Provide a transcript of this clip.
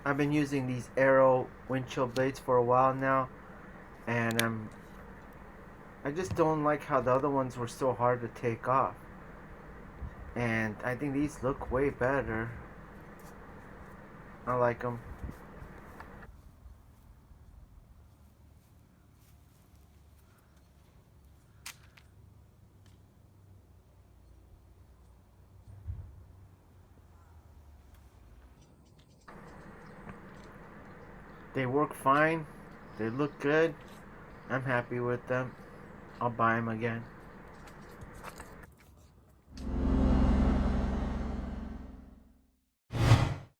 I've been using these Aero windshield blades for a while now, and I just don't like how the other ones were so hard to take off. And I think these look way better. I like them. They work fine. They look good. I'm happy with them. I'll buy them again.